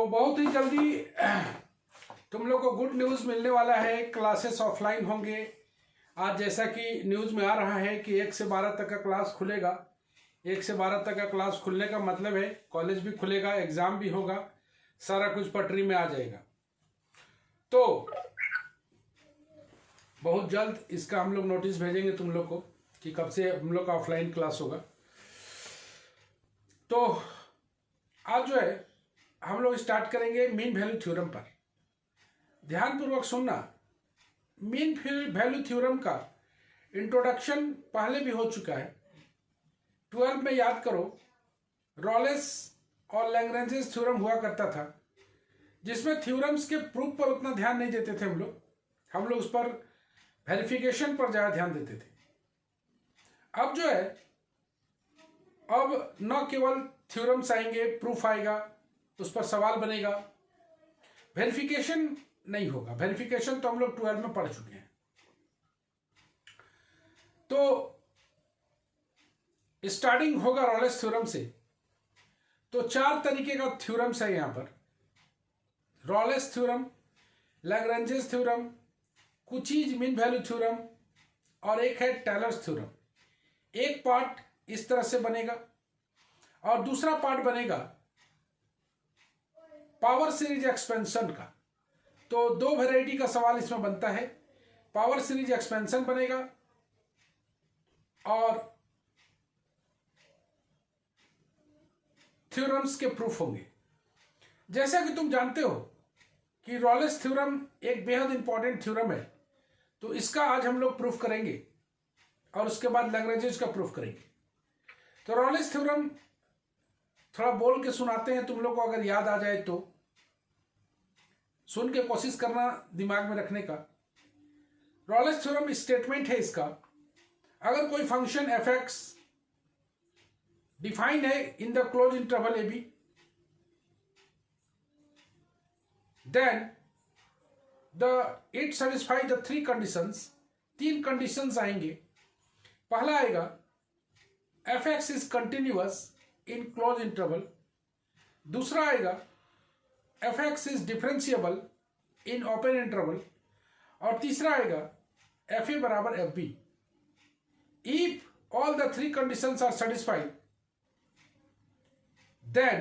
बहुत ही जल्दी तुम लोग को गुड न्यूज़ मिलने वाला है। क्लासेस ऑफलाइन होंगे। आज जैसा कि न्यूज़ में आ रहा है कि 1 से 12 तक का क्लास खुलेगा। 1 से 12 तक का क्लास खुलने का मतलब है कॉलेज भी खुलेगा, एग्ज़ाम भी होगा, सारा कुछ पटरी में आ जाएगा। तो बहुत जल्द इसका हम लोग नोटिस भेजेंगे तुम लोग को कि कब से हम लोग का ऑफलाइन क्लास होगा। तो आज जो है हम लोग स्टार्ट करेंगे मीन वैल्यू थ्योरम पर। ध्यानपूर्वक सुनना। मीन वैल्यू थ्योरम का इंट्रोडक्शन पहले भी हो चुका है। 12 में याद करो, रॉलेस और लैग्रेंजेस थ्योरम हुआ करता था, जिसमें थ्योरम्स के प्रूफ पर उतना ध्यान नहीं देते थे हम लोग उस पर वेरिफिकेशन पर ज़्यादा ध्यान देते थे। अब जो है, अब न केवल थ्योरम्स आएंगे, प्रूफ आएगा, उस पर सवाल बनेगा, वेरिफिकेशन नहीं होगा। वेरिफिकेशन तो हम लोग 12 में पढ़ चुके हैं। तो स्टार्टिंग होगा रॉलेस थ्योरम से। तो 4 तरीके का थ्योरम्स है यहां पर। Rolle's theorem, Lagrange's theorem, Cauchy's mean value theorem और एक है टेलर्स थ्योरम। एक पार्ट इस तरह से बनेगा और दूसरा पार्ट बनेगा पावर सीरीज एक्सपेंशन का। तो 2 वैरायटी का सवाल इसमें बनता है। पावर सीरीज एक्सपेंशन बनेगा और थ्योरम्स के प्रूफ होंगे। जैसा कि तुम जानते हो कि रॉलेस थ्योरम एक बेहद इंपॉर्टेंट थ्योरम है, तो इसका आज हम लोग प्रूफ करेंगे और उसके बाद लैग्रेंजेस का प्रूफ करेंगे। तो रॉलेस थ्योरम थोड़ा बोल के सुनाते हैं, तुम लोग को अगर याद आ जाए तो सुन के कोशिश करना दिमाग में रखने का। रॉलेस थ्योरम स्टेटमेंट है इसका, अगर कोई फंक्शन एफ एक्स डिफाइंड है in the close interval A B, then it satisfy the 3 conditions. 3 conditions आएंगे। पहला आएगा F x is continuous in close interval. दूसरा आएगा F x is differentiable in open interval. और तीसरा आएगा एफ ए बराबर F B. If all the 3 conditions are satisfied, then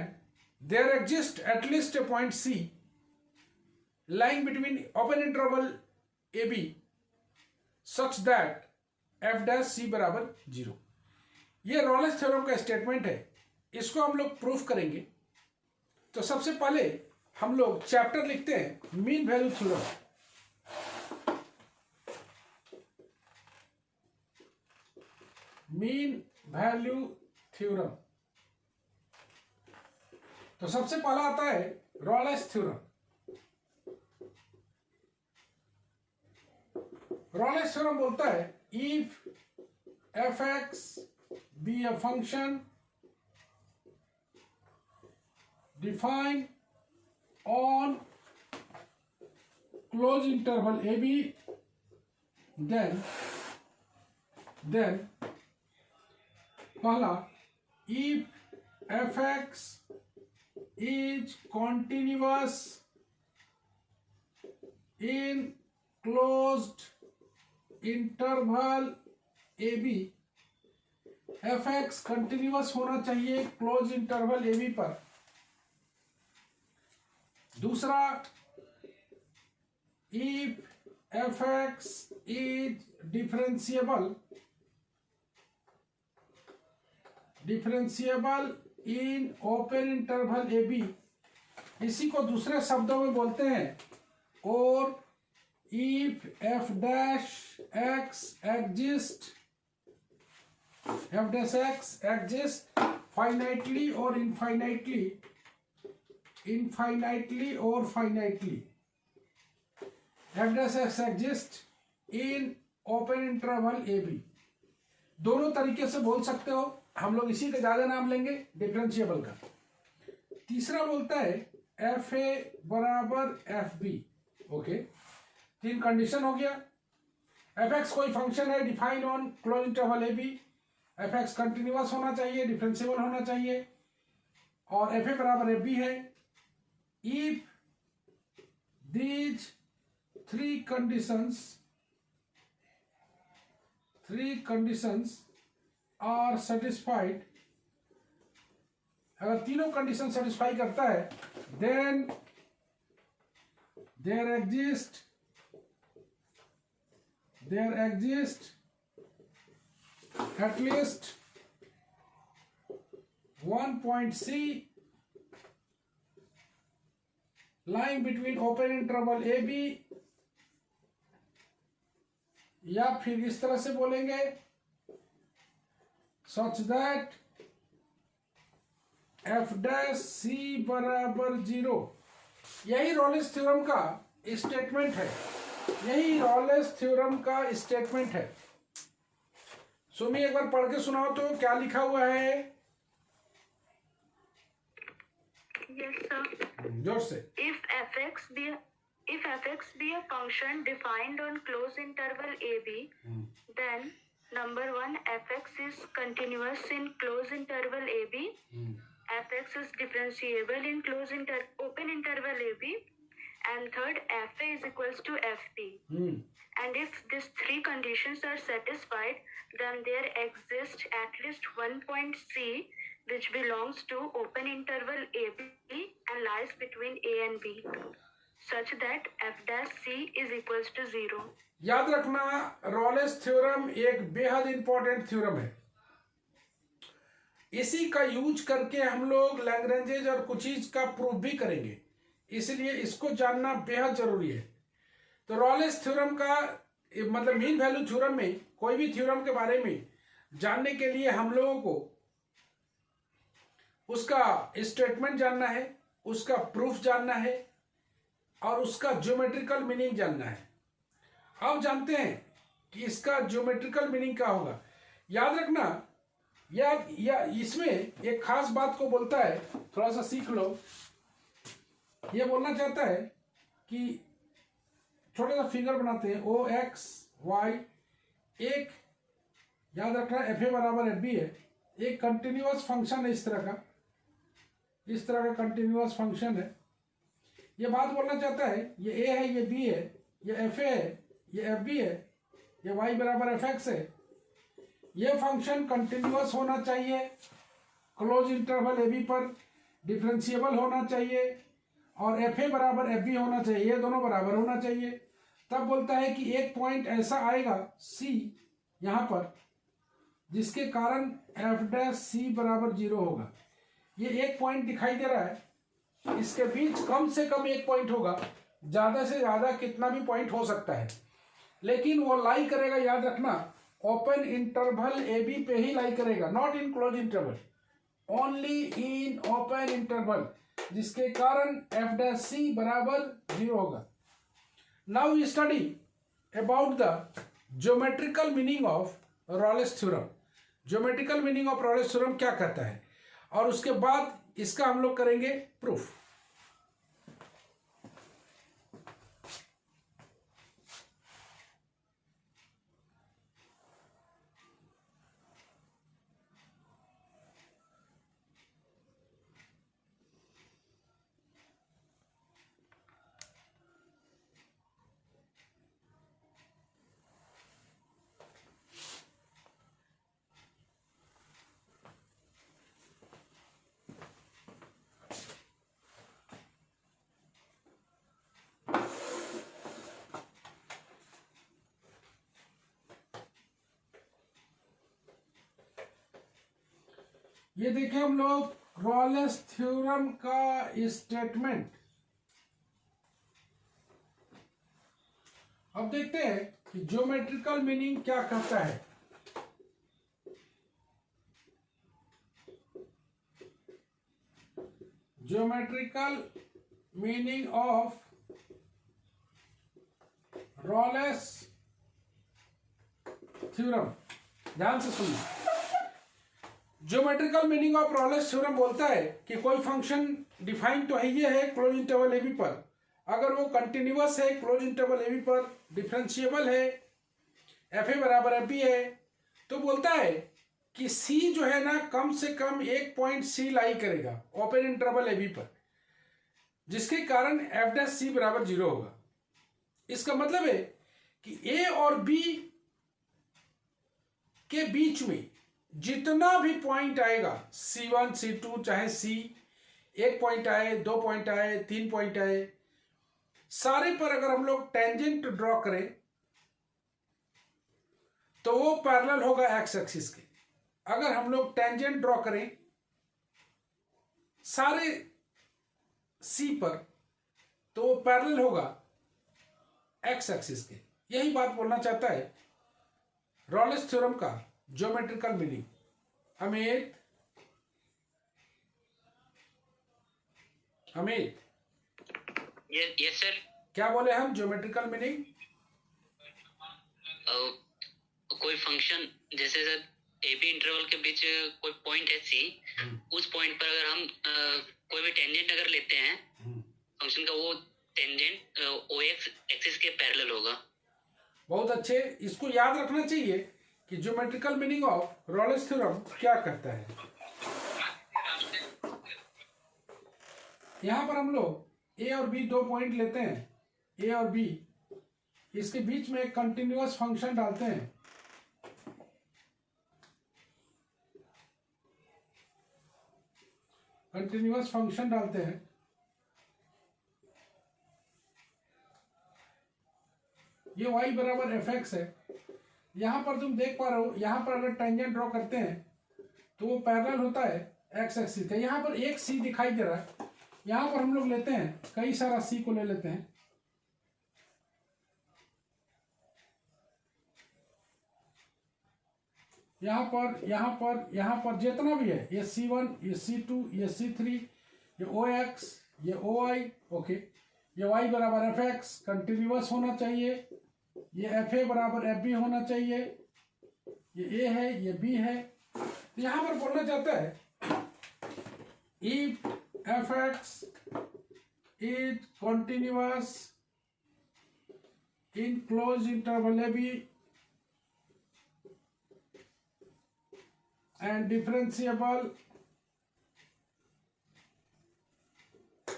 there exists at least a point C lying between open interval AB such that f dash C बराबर 0। ये रॉलेस theorem का statement है। इसको हम लोग प्रूफ करेंगे। तो सबसे पहले हम लोग चैप्टर लिखते हैं mean value theorem. Mean value theorem. तो सबसे पहला आता है रॉलेस थ्योरम। रॉलेस थ्योरम बोलता है if F x be a function defined on close interval A B, then पहला if F x is continuous in closed interval AB। fx continuous होना चाहिए क्लोज इंटरवल AB पर। दूसरा if fx is differentiable in open interval A B. इसी को दूसरे शब्दों में बोलते हैं और if F dash x exist finitely और इनफाइनाइटली और finitely. F dash x exist in open interval A B. दोनों तरीके से बोल सकते हो। हम लोग इसी का ज्यादा नाम लेंगे, डिफरेंशिएबल का। तीसरा बोलता है एफ ए बराबर एफ बी। ओके, 3 कंडीशन हो गया। एफ एक्स कोई फंक्शन है defined on close interval A B. F X continuous होना चाहिए, डिफरेंशिएबल होना चाहिए और एफ ए बराबर एफ बी है। if these three conditions are satisfied, अगर तीनों कंडीशन सेटिस्फाई करता है, then there exists at least one point C lying between open interval AB, या फिर इस तरह से बोलेंगे such that f dash c बराबर 0। यही रॉलेस थ्योरम का स्टेटमेंट है, सुमी एक बार पढ़ के सुनाओ तो क्या लिखा हुआ है। Yes, sir. जोर से। If fx be a function defined on closed interval AB, then number 1, fx is continuous in closed interval AB. Fx is differentiable in open interval AB. And third, fa is equals to fp. And if these three conditions are satisfied, then there exists at least one point C which belongs to open interval AB and lies between A and B, such that f dash C is equals to 0. याद रखना, रॉलेस theorem एक बेहद important theorem है। इसी का use करके हम लोग लैग्रेंजेज और कुछीज का प्रूफ भी करेंगे, इसलिए इसको जानना बेहद जरूरी है। तो रॉलेस थ्योरम का मतलब मीन वैल्यू थ्योरम में कोई भी थ्योरम के बारे में जानने के लिए हम लोगों को उसका स्टेटमेंट जानना है, उसका प्रूफ जानना है और उसका ज्योमेट्रिकल मीनिंग जानना है। अब जानते हैं कि इसका ज्योमेट्रिकल मीनिंग क्या होगा। याद रखना, या इसमें एक खास बात को बोलता है, थोड़ा सा सीख लो। ये बोलना चाहता है कि छोटा सा फिगर बनाते हैं, ओ एक्स वाई, एक याद रखना एफ ए बराबर एफ बी है, एक कंटिन्यूअस फंक्शन है, इस तरह का कंटिन्यूअस फंक्शन है। ये बात बोलना चाहता है, ये ए है, ये बी है, ये एफ ए है, ये एफ बी है, ये वाई बराबर एफ एक्स है। ये फंक्शन कंटिन्यूअस होना चाहिए, क्लोज इंटरवल ए बी पर डिफरेंशिएबल होना चाहिए और एफ ए बराबर एफ बी होना चाहिए, ये दोनों बराबर होना चाहिए। तब बोलता है कि एक पॉइंट ऐसा आएगा सी यहाँ पर जिसके कारण एफ डैश सी बराबर 0 होगा। ये एक पॉइंट दिखाई दे रहा है, इसके बीच कम से कम एक पॉइंट होगा, ज्यादा से ज्यादा कितना भी पॉइंट हो सकता है, लेकिन वो लाई करेगा, याद रखना, ओपन इंटरवल ए बी पे ही लाई करेगा, not in close interval, only in open interval, जिसके कारण एफ डैश सी बराबर 0 होगा। Now we study about the geometrical meaning of Rolle's theorem. Geometrical meaning of Rolle's theorem क्या कहता है, और उसके बाद इसका हम लोग करेंगे प्रूफ। ये देखें हम लोग रॉलेस थ्योरम का स्टेटमेंट। अब देखते हैं कि ज्योमेट्रिकल मीनिंग क्या कहता है। Geometrical meaning of Rolle's theorem, ध्यान से सुनिए। Geometrical meaning of Rolle's theorem बोलता है कि कोई फंक्शन डिफाइन तो है, ये है क्लोज इंटरवल ए बी पर, अगर वो कंटिन्यूअस है क्लोज इंटरवल ए बी पर, डिफरेंशिएबल है, एफ ए बराबर एफ बी है, तो बोलता है कि सी जो है ना कम से कम एक पॉइंट सी लाई करेगा ओपन इंटरवल ए बी पर। जिसके कारण एफ डैश सी बराबर 0 होगा। इसका मतलब है कि ए और बी के बीच में जितना भी पॉइंट आएगा, C1 C2 चाहे C, 1 पॉइंट आए, 2 पॉइंट आए, 3 पॉइंट आए, सारे पर अगर हम लोग टेंजेंट ड्रॉ करें तो वो पैरेलल होगा एक्स एक्सिस के। अगर हम लोग टेंजेंट ड्रॉ करें सारे सी पर तो वो पैरेलल होगा एक्स एक्सिस के। यही बात बोलना चाहता है रॉलेस थ्योरम का geometrical meaning. Amit yes sir. क्या बोले हम? ज्योमेट्रिकल मीनिंग कोई फंक्शन जैसे सर ए बी इंटरवल के बीच कोई पॉइंट है सी, उस पॉइंट पर अगर हम कोई भी टेंजेंट अगर लेते हैं फंक्शन का, वो टेंजेंट ओ एक्स एक्सिस के पैरेलल होगा। बहुत अच्छे। इसको याद रखना चाहिए कि geometrical meaning of Rolle's theorem क्या कहता है। यहां पर हम लोग ए और बी 2 पॉइंट लेते हैं, ए और बी, इसके बीच में एक कंटिन्यूअस फंक्शन डालते हैं। कंटिन्यूअस फंक्शन डालते हैं। ये y बराबर एफ एक्स है। यहां पर तुम देख पा रहे हो, यहां पर अगर टेंजेंट ड्रॉ करते हैं तो वो पैरेलल होता है एक्स एक्सिस के। यहां पर एक सी दिखाई दे रहा है, यहां पर हम लोग लेते हैं कई सारा सी को ले लेते हैं। यहां पर जितना भी है, ये C1, ये C2, ये C3, ये OX, ये OI, ओके। ये y बराबर एफ एक्स कंटिन्यूअस होना चाहिए, ये एफ ए बराबर एफ बी होना चाहिए, ये ए है, ये बी है। तो यहां पर बोलना चाहता है if F x is continuous in close interval A B and differentiable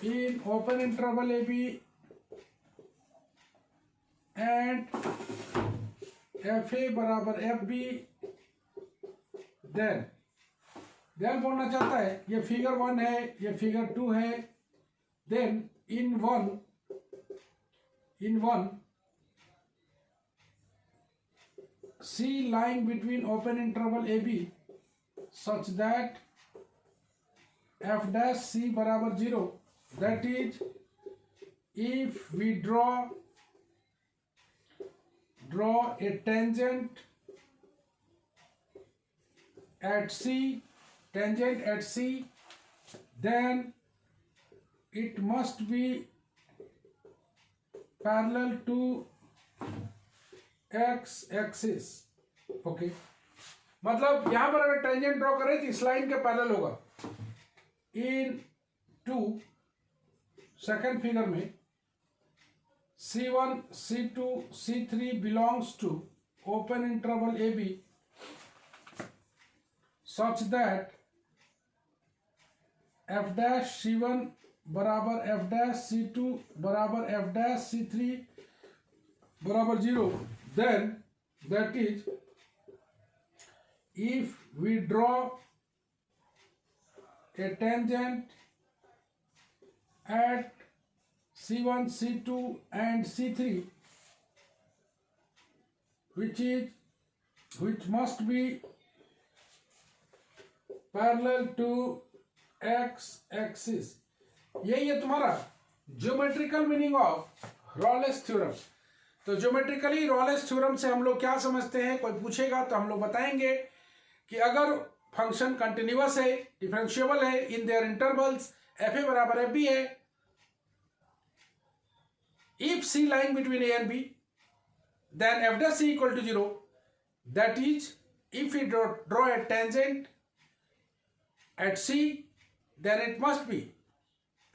in open interval AB and FA बराबर FB, then बोलना चाहता है ये फिगर 1 है, ये फिगर 2 है। then in one C lying between open interval AB such that f dash c बराबर 0, that is if we draw a tangent at C, then it must be parallel to x axis, okay। मतलब यहां पर अगर tangent draw करें तो इस line के parallel होगा। इन 2 सेकंड फिगर में C1, C2, C3 belongs to open interval AB such that f dash C1 बराबर f dash C2 बराबर f dash C3 बराबर 0, then that is if we draw a tangent at C1, C2 and C3 which must be parallel to x axis। यही है तुम्हारा geometrical meaning of Rolle's theorem. तो geometrically रॉलेस theorem से हम लोग क्या समझते हैं, कोई पूछेगा तो हम लोग बताएंगे कि अगर फंक्शन कंटिन्यूअस है, डिफरेंशिएबल है इन देयर इंटरवल्स, एफ ए बराबर एफ बी है, if c lying between a and b, then f dash c equal to 0, that is if you draw a tangent at c, then it must be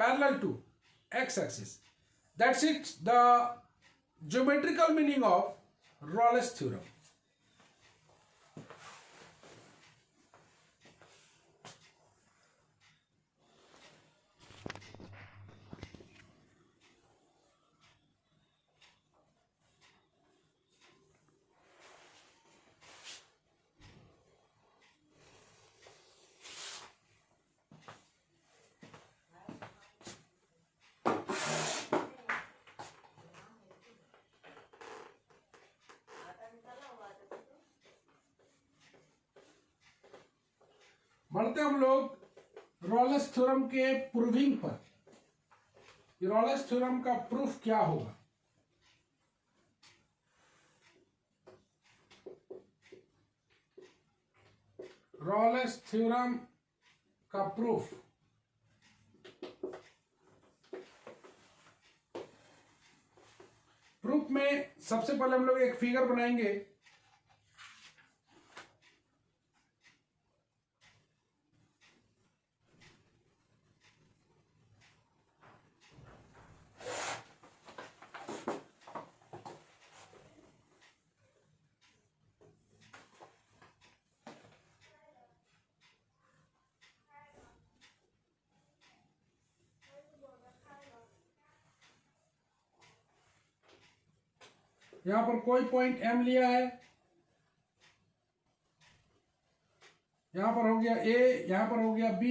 parallel to x axis. That's it, the geometrical meaning of Rolle's theorem. बढ़ते हम लोग रॉलेस theorem के proving पर। Rolle's theorem का proof क्या होगा? रॉलेस theorem का proof. Proof में सबसे पहले हम लोग एक फिगर बनाएंगे। यहां पर कोई पॉइंट M लिया है, यहां पर हो गया A, यहां पर हो गया B,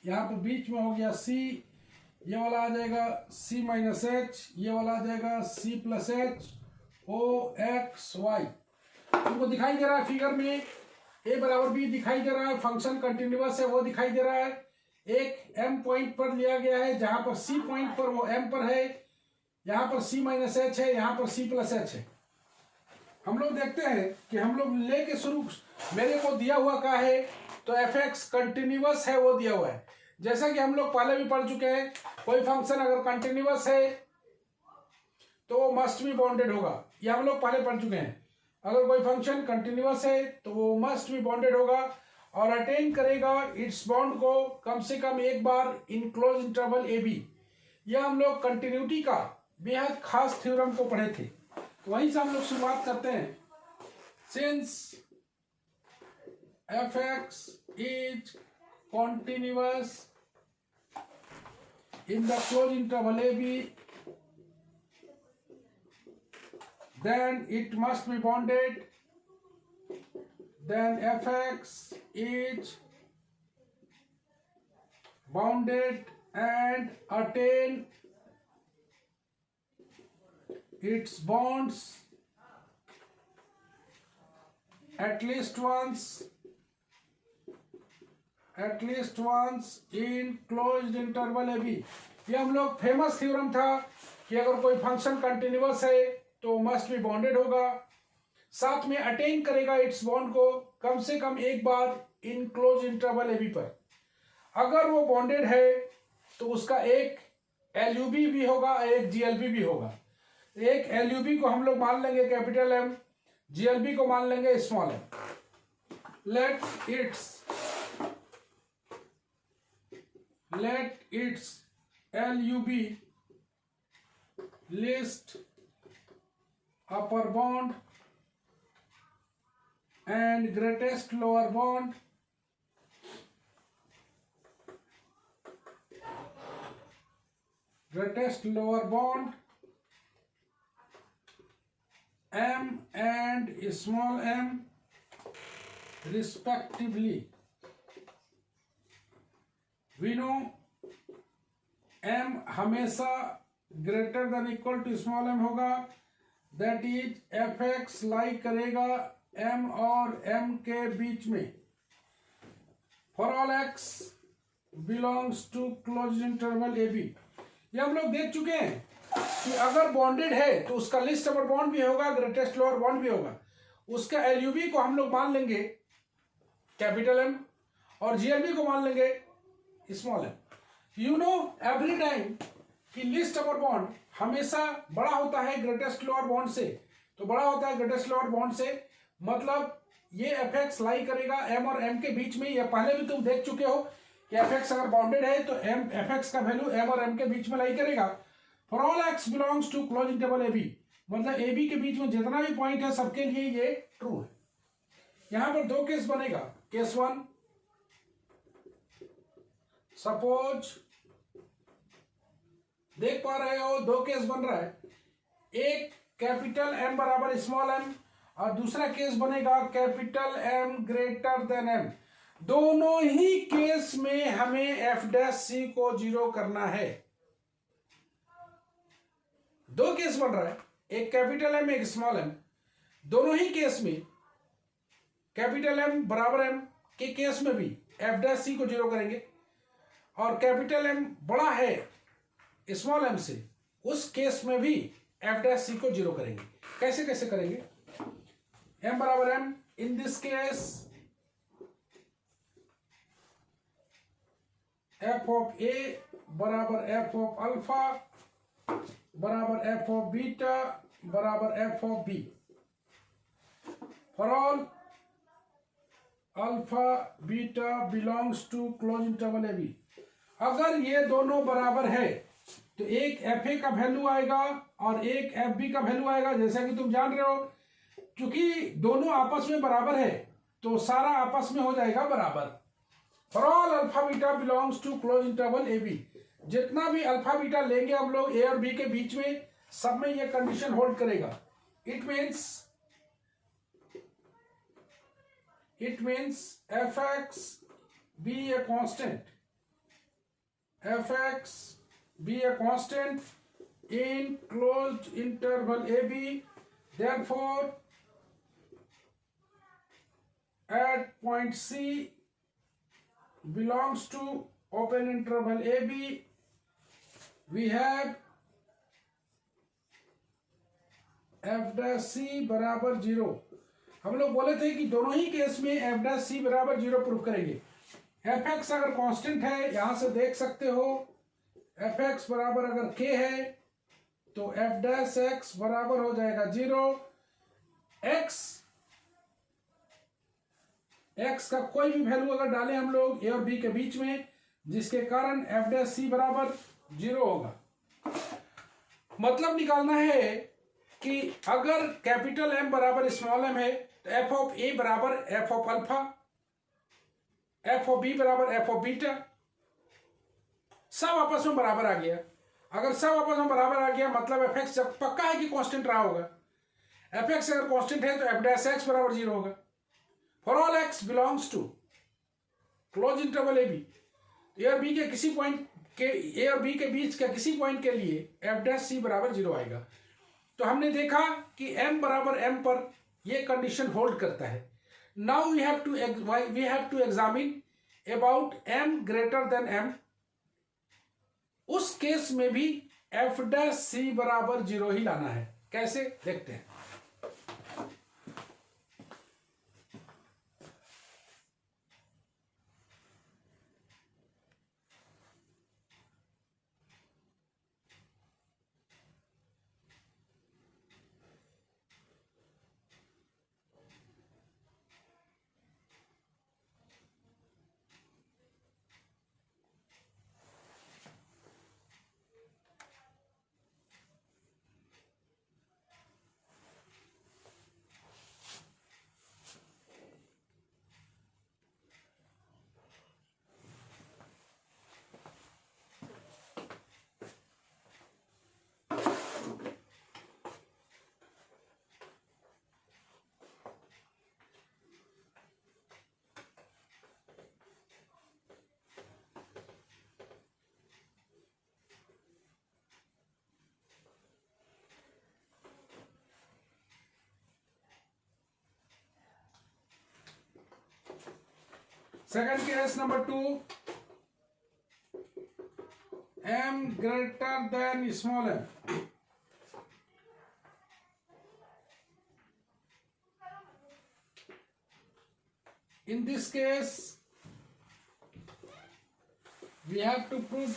यहां पर बीच में हो गया C, ये वाला आ जाएगा C माइनस H, ये वाला आ जाएगा C plus H, O X Y। तुमको दिखाई दे रहा है फिगर में A बराबर B दिखाई दे रहा है, फंक्शन कंटिन्यूअस है वो दिखाई दे रहा है। एक M पॉइंट पर लिया गया है जहां पर C पॉइंट पर वो M पर है, यहां पर C माइनस H है, यहां पर C प्लस H है। हम लोग देखते हैं कि हम लोग लेके शुरू, मेरे को दिया हुआ का है तो fx कंटिन्यूअस है वो दिया हुआ है। जैसा कि हम लोग पहले भी पढ़ चुके हैं, कोई फंक्शन अगर कंटिन्यूअस है तो मस्ट बी बाउंडेड होगा, ये हम लोग पहले पढ़ चुके हैं। अगर कोई फंक्शन कंटिन्यूअस है तो वो मस्ट बी बाउंडेड होगा और अटेन करेगा इट्स बाउंड को कम से कम एक बार इन क्लोज इंटरवल ए बी। यह हम लोग कंटिन्यूटी का बेहद खास थ्योरम को पढ़े थे, तो वहीं से हम लोग शुरुआत करते हैं। Since fx is continuous in the closed interval AB, then it must be bounded, then fx is bounded and attain its bounds at least once in closed interval AB। ये हम लोग फेमस थ्योरम था कि अगर कोई function continuous है तो must be bounded होगा, साथ में अटेन करेगा इट्स बाउंड को कम से कम एक बार इन क्लोज इंटरवल AB पर। अगर वो बाउंडेड है तो उसका एक LUB भी होगा, एक GLB भी होगा। एक LUB को हम लोग मान लेंगे कैपिटल M, GLB को मान लेंगे small m। let its LUB list upper bound and greatest lower bound M and small m respectively। We know m हमेशा greater than equal to small m होगा, दैट इज fx लाई करेगा m और m के बीच में for all x belongs to close interval AB। ये हम लोग देख चुके हैं कि अगर बॉन्डेड है तो उसका लिस्ट अपर बॉन्ड भी होगा, ग्रेटेस्ट लोअर बॉन्ड भी होगा। उसका LUB को हम लोग मान लेंगे कैपिटल M और GLB को मान लेंगे small m। You know every time कि लिस्ट अपर बॉन्ड हमेशा बड़ा होता है ग्रेटेस्ट लोअर बॉन्ड से, तो बड़ा होता है ग्रेटेस्ट लोअर बॉन्ड से, मतलब ये fx लाई करेगा m और m के बीच में। ये पहले भी तुम देख चुके हो कि fx अगर बाउंडेड है तो fx का वैल्यू m और m के बीच में लाई करेगा। For all x belongs to close interval AB, मतलब AB के बीच में जितना भी पॉइंट है सबके लिए ये ट्रू है। यहां पर दो केस बनेगा। केस 1, सपोज देख पा रहे हो दो केस बन रहा है, एक कैपिटल M बराबर स्मॉल m और दूसरा केस बनेगा capital M greater than m। दोनों ही केस में हमें f' को 0 करना है। दो केस बन रहा है, एक कैपिटल M एक स्मॉल m। दोनों ही केस में कैपिटल M बराबर m, के केस में भी एफ डैश सी को जीरो करेंगे, और कैपिटल एम बड़ा है स्मॉल एम से, उस केस में भी एफ डैश सी को जीरो करेंगे। कैसे कैसे करेंगे? एम बराबर m, in this case f of ए बराबर एफ ऑफ अल्फा बराबर एफ ऑफ बीटा बराबर F of b for all alpha beta belongs to close interval A b. अगर ये दोनों बराबर है तो एक एफ ए का वैल्यू आएगा और एक एफ बी का वैल्यू आएगा। जैसा कि तुम जान रहे हो, क्योंकि दोनों आपस में बराबर है तो सारा आपस में हो जाएगा बराबर। For all alpha beta belongs to close interval A B, जितना भी अल्फा बीटा लेंगे हम लोग ए और बी के बीच में, सब में ये कंडीशन होल्ड करेगा। It means F x B A constant, F x B A constant in closed interval A B, therefore at point C belongs to open interval AB, we have f dash c बराबर zero. हम लोग बोले थे कि दोनों ही case में f dash c बराबर जीरो प्रूव करेंगे। एफ एक्स अगर कांस्टेंट है, यहां से देख सकते हो, एफ एक्स बराबर अगर k है तो f dash x बराबर हो जाएगा जीरो। x का कोई भी वैल्यू अगर डालें हम लोग ए और बी के बीच में, जिसके कारण एफ डैश सी बराबर जीरो होगा। मतलब निकालना है कि अगर कैपिटल एम बराबर स्मॉल एम है तो एफ ऑफ ए बराबर F of alpha, F of B बराबर एफ ऑफ बीटा, सब आपस में बराबर आ गया। अगर सब आपस में बराबर आ गया मतलब एफ एक्स पक्का है कि कांस्टेंट रहा होगा। एफ एक्स अगर कांस्टेंट है तो एफ डैश एक्स बराबर जीरो होगा। For all x belongs to close interval A b, a और बी के किसी पॉइंट के, ए और बी के बीच के किसी पॉइंट के लिए एफ डैश सी बराबर जीरो आएगा। तो हमने देखा कि एम बराबर एम पर यह कंडीशन होल्ड करता है। Now we have to examine about M greater than M. उस केस में भी एफ डैश सी बराबर जीरो ही लाना है। कैसे देखते हैं। Second case number 2, m greater than small m. In this case, we have to prove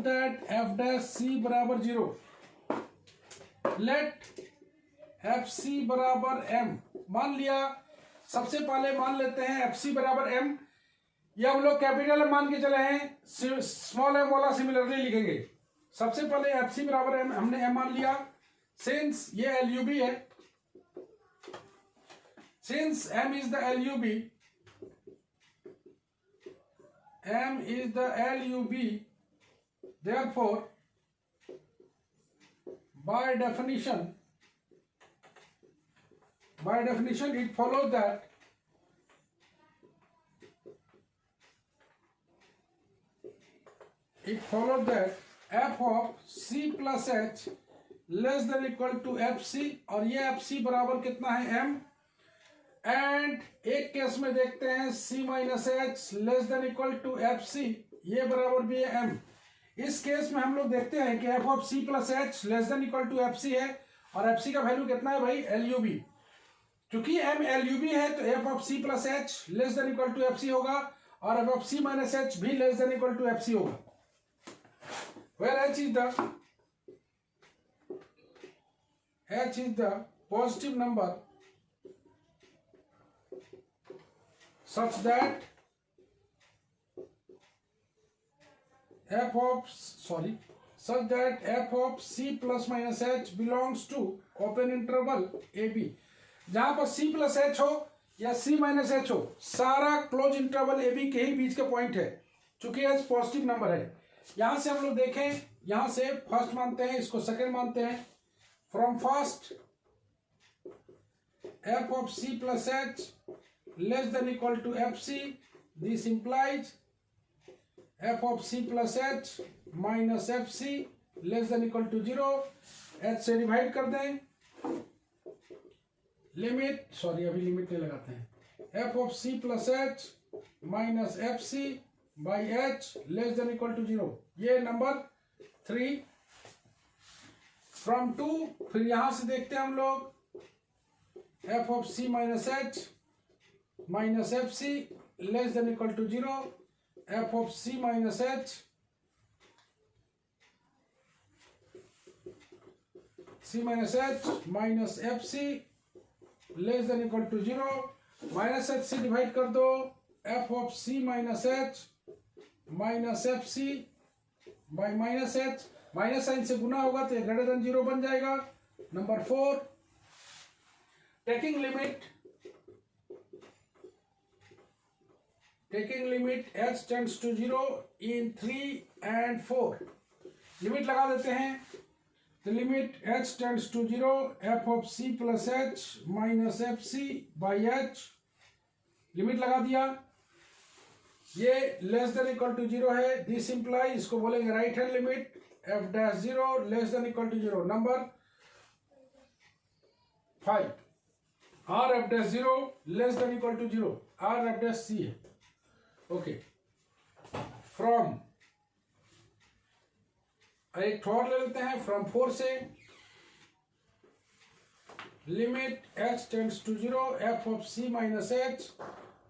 that f dash c बराबर जीरो। Let एफ सी बराबर एम मान लिया। सबसे पहले मान लेते हैं एफ सी बराबर एम। ये हम लोग कैपिटल एम मान के चले हैं, स्मॉल एम वाला सिमिलरली लिखेंगे। सबसे पहले एफ सी बराबर एम हमने एम मान लिया। सिंस ये एल यू बी है, since M is the L U B, M is the L U B, therefore by definition it follows that f of c plus h less than equal to F C, और ये F C बराबर कितना है M. And एक case में देखते हैं c minus h less than equal to F c, ये बराबर भी है एम। इस केस में हम लोग देखते हैं कि f of c plus h less than equal to F c है, और एफ सी का वैल्यू कितना है भाई एल यू बी। चूंकि एम एल यू बी है तो F of c plus h less than equal to F c होगा, और f of c minus h भी less than equal to F c होगा। Where h is the positive number such that f of c plus minus h belongs to open interval AB। जहां पर c plus h हो या c minus h हो, सारा close interval AB के ही बीच के point है, चूंकि h पॉजिटिव नंबर है। यहां से हम लोग देखें, यहां से फर्स्ट मानते हैं, इसको सेकंड मानते हैं। From first f of c plus h less than equal to fc, this implies f of c plus h minus fc less than equal to 0। h से डिवाइड कर दें, लिमिट, सॉरी अभी limit नहीं लगाते हैं, f of c plus h minus fc by h less than equal to 0, ये number 3। From 2 फिर यहां से देखते हैं हम लोग f of c minus h minus fc less than equal to 0, f of c minus h minus fc less than equal to 0, minus h से divide कर दो, f of c minus h minus fc by minus h, minus sign से गुना होगा तो greater than 0 बन जाएगा। Number 4, taking limit h tends to 0 in 3 and 4, limit लगा देते हैं। तो limit h tends to 0 f of c plus h minus fc by h, limit लगा दिया, ये लेस देन इक्वल टू 0 है। दिस इंप्लाई, इसको बोलेंगे right hand limit, f dash 0 less than equal to 0। Number 5, r f dash 0 less than equal to 0, r f dash c है। Okay, from एक और ले लेते हैं, फ्रॉम 4 से limit h tends to 0 f of c minus h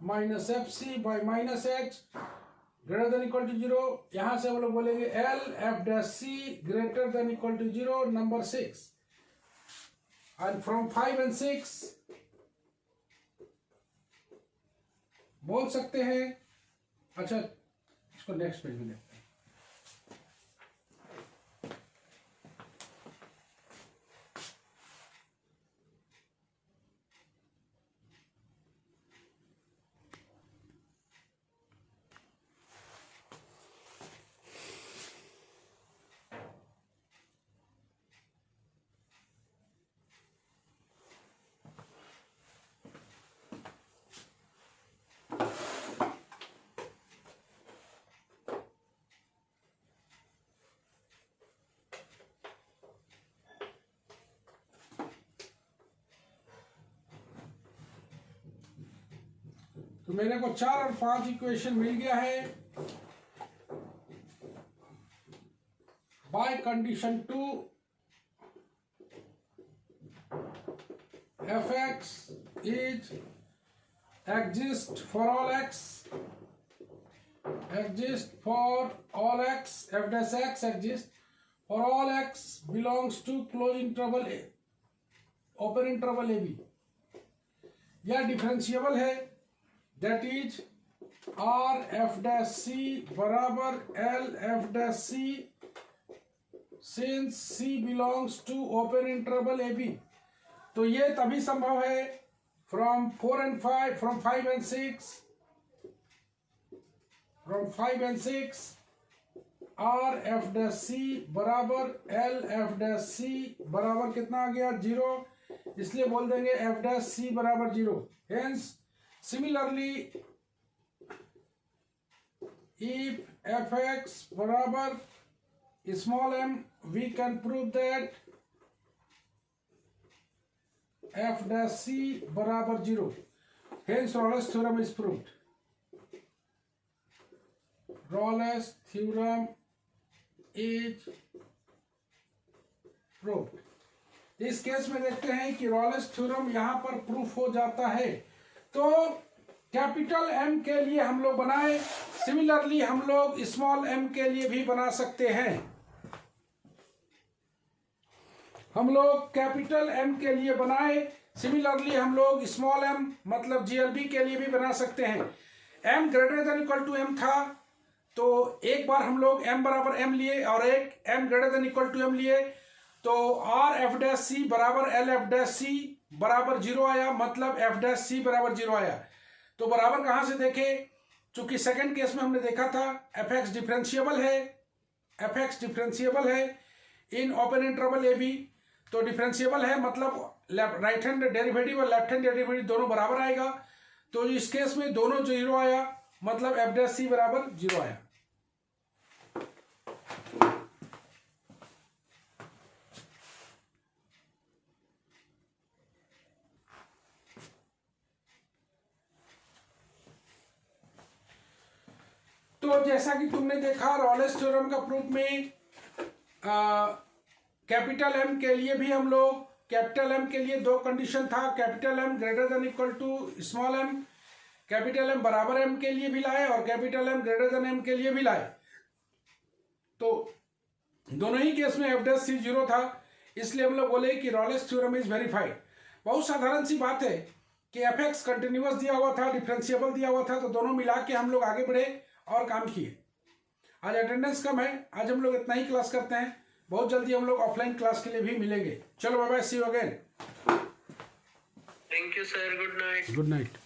minus F C by minus h greater than equal to 0। यहां से हम लोग बोलेंगे l f dash c greater than equal to 0, number 6। And from 5 and 6 बोल सकते हैं, अच्छा इसको नेक्स्ट पेज में देखते हैं। तो मेरे को 4 और 5 इक्वेशन मिल गया है। By condition 2 f x is exist for all x, exist for all x, f dash x exist for all x belongs to close interval a, open interval A b. यह डिफरेंशिएबल है, that is R f dash c बराबर L f dash c since c belongs to open interval A B. तो ये तभी संभव है from 4 and 5, from 5 and 6, from 5 and 6 are f dash c बराबर L f dash c बराबर कितना आ गया 0, इसलिए बोल देंगे एफ डैश सी बराबर 0। Hence similarly if F x बराबर small m, we can prove that f dash c बराबर 0, hence Rolle's theorem is proved. Rolle's theorem is proved. इस केस में देखते हैं कि रॉलेस थ्योरम यहां पर प्रूफ हो जाता है। तो कैपिटल एम के लिए हम लोग बनाए, सिमिलरली हम लोग स्मॉल एम के लिए भी बना सकते हैं। हम लोग कैपिटल एम के लिए बनाए, सिमिलरली हम लोग स्मॉल एम मतलब जीएलबी के लिए भी बना सकते हैं। M greater than equal to M था, तो एक बार हम लोग एम बराबर एम लिए और एक M greater than equal to M लिए, तो आर एफ डैश सी बराबर एल एफ डैश सी बराबर 0 आया, मतलब एफ डैश सी बराबर 0 आया। तो बराबर कहां से देखे, चूंकि सेकंड केस में हमने देखा था एफ एक्स डिफरेंशिएबल है, एफ एक्स डिफरेंशिएबल है in open interval A B, तो डिफरेंशिएबल है मतलब राइट हैंड डेरिवेटिव और लेफ्ट हैंड डेरिवेटिव दोनों बराबर आएगा। तो इस केस में दोनों 0 आया, मतलब एफ डैश सी बराबर 0 आया। तो जैसा कि तुमने देखा रॉलेस थ्योरम का प्रूफ में कैपिटल एम के लिए भी हम लोग, कैपिटल एम के लिए दो कंडीशन था, capital M greater than equal to small M, capital M बराबर एम के लिए भी लाए और capital M greater than M के लिए भी लाए। तो दोनों ही केस में एफ डैश सी 0 था, इसलिए हम लोग बोले कि रॉलेस थ्योरम इज वेरीफाइड। बहुत साधारण सी बात है कि एफ एक्स कंटिन्यूअस दिया हुआ था, डिफरेंशिएबल दिया हुआ था, तो दोनों मिला के हम लोग आगे बढ़े और काम किए। आज अटेंडेंस कम है, आज हम लोग इतना ही क्लास करते हैं। बहुत जल्दी हम लोग ऑफलाइन क्लास के लिए भी मिलेंगे। चलो bye bye, see you again. Thank you sir, good night. Good night.